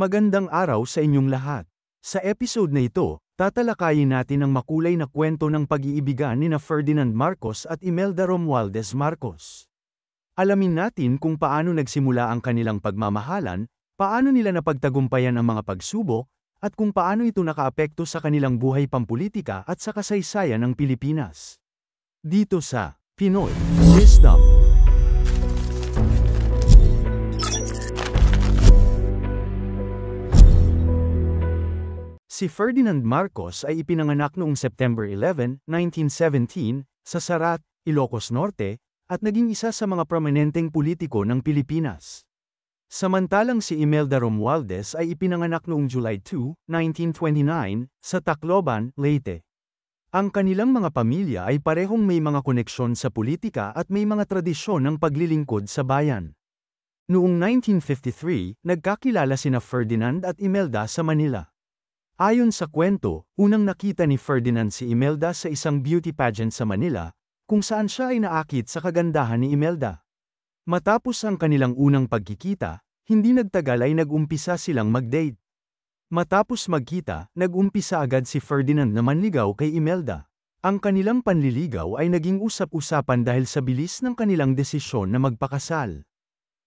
Magandang araw sa inyong lahat. Sa episode na ito, tatalakayin natin ang makulay na kwento ng pag-iibigan nina Ferdinand Marcos at Imelda Romualdez Marcos. Alamin natin kung paano nagsimula ang kanilang pagmamahalan, paano nila napagtagumpayan ang mga pagsubok, at kung paano ito nakaapekto sa kanilang buhay pampulitika at sa kasaysayan ng Pilipinas. Dito sa Pinoy Wisdom. Si Ferdinand Marcos ay ipinanganak noong September 11, 1917, sa Sarat, Ilocos Norte, at naging isa sa mga prominenteng politiko ng Pilipinas. Samantalang si Imelda Romualdez ay ipinanganak noong July 2, 1929, sa Tacloban, Leyte. Ang kanilang mga pamilya ay parehong may mga koneksyon sa politika at may mga tradisyon ng paglilingkod sa bayan. Noong 1953, nagkakilala sina Ferdinand at Imelda sa Manila. Ayon sa kwento, unang nakita ni Ferdinand si Imelda sa isang beauty pageant sa Manila, kung saan siya ay naakit sa kagandahan ni Imelda. Matapos ang kanilang unang pagkikita, hindi nagtagal ay nag-umpisa silang mag-date. Matapos magkita, nag-umpisa agad si Ferdinand na manligaw kay Imelda. Ang kanilang panliligaw ay naging usap-usapan dahil sa bilis ng kanilang desisyon na magpakasal.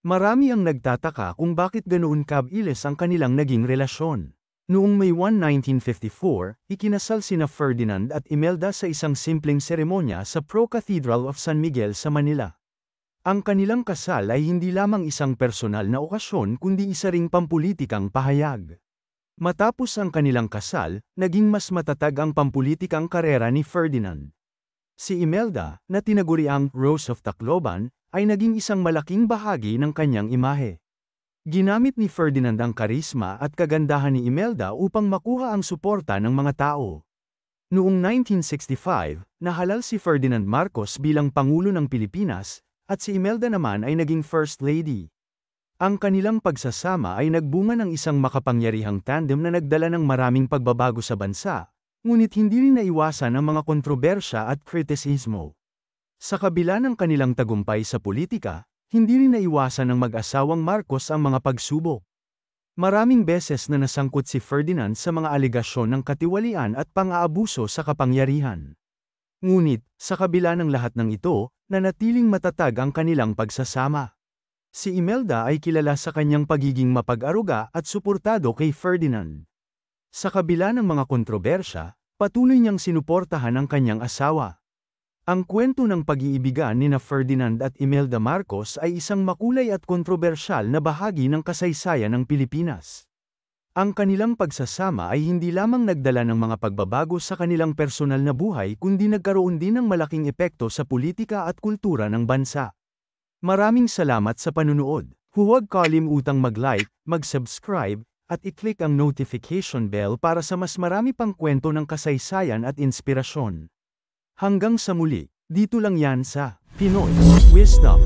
Marami ang nagtataka kung bakit ganoon kabilis ang kanilang naging relasyon. Noong May 1, 1954, ikinasal sina Ferdinand at Imelda sa isang simpleng seremonya sa Pro Cathedral of San Miguel sa Manila. Ang kanilang kasal ay hindi lamang isang personal na okasyon kundi isa ring pampulitikang pahayag. Matapos ang kanilang kasal, naging mas matatag ang pampulitikang karera ni Ferdinand. Si Imelda, na tinaguriang Rose of Tacloban, ay naging isang malaking bahagi ng kanyang imahe. Ginamit ni Ferdinand ang karisma at kagandahan ni Imelda upang makuha ang suporta ng mga tao. Noong 1965, nahalal si Ferdinand Marcos bilang Pangulo ng Pilipinas, at si Imelda naman ay naging First Lady. Ang kanilang pagsasama ay nagbunga ng isang makapangyarihang tandem na nagdala ng maraming pagbabago sa bansa, ngunit hindi rin naiwasan ang mga kontrobersya at kritisismo. Sa kabila ng kanilang tagumpay sa politika, hindi rin naiwasan ng mag-asawang Marcos ang mga pagsubok. Maraming beses na nasangkot si Ferdinand sa mga alegasyon ng katiwalian at pang-aabuso sa kapangyarihan. Ngunit, sa kabila ng lahat ng ito, nanatiling matatag ang kanilang pagsasama. Si Imelda ay kilala sa kanyang pagiging mapag-aruga at suportado kay Ferdinand. Sa kabila ng mga kontrobersya, patuloy niyang sinuportahan ang kanyang asawa. Ang kwento ng pag-iibigan nina Ferdinand at Imelda Marcos ay isang makulay at kontrobersyal na bahagi ng kasaysayan ng Pilipinas. Ang kanilang pagsasama ay hindi lamang nagdala ng mga pagbabago sa kanilang personal na buhay kundi nagkaroon din ng malaking epekto sa politika at kultura ng bansa. Maraming salamat sa panunood. Huwag kalimutang mag-like, mag-subscribe, at i-click ang notification bell para sa mas marami pang kwento ng kasaysayan at inspirasyon. Hanggang sa muli, dito lang yan sa Pinoy Wisdom.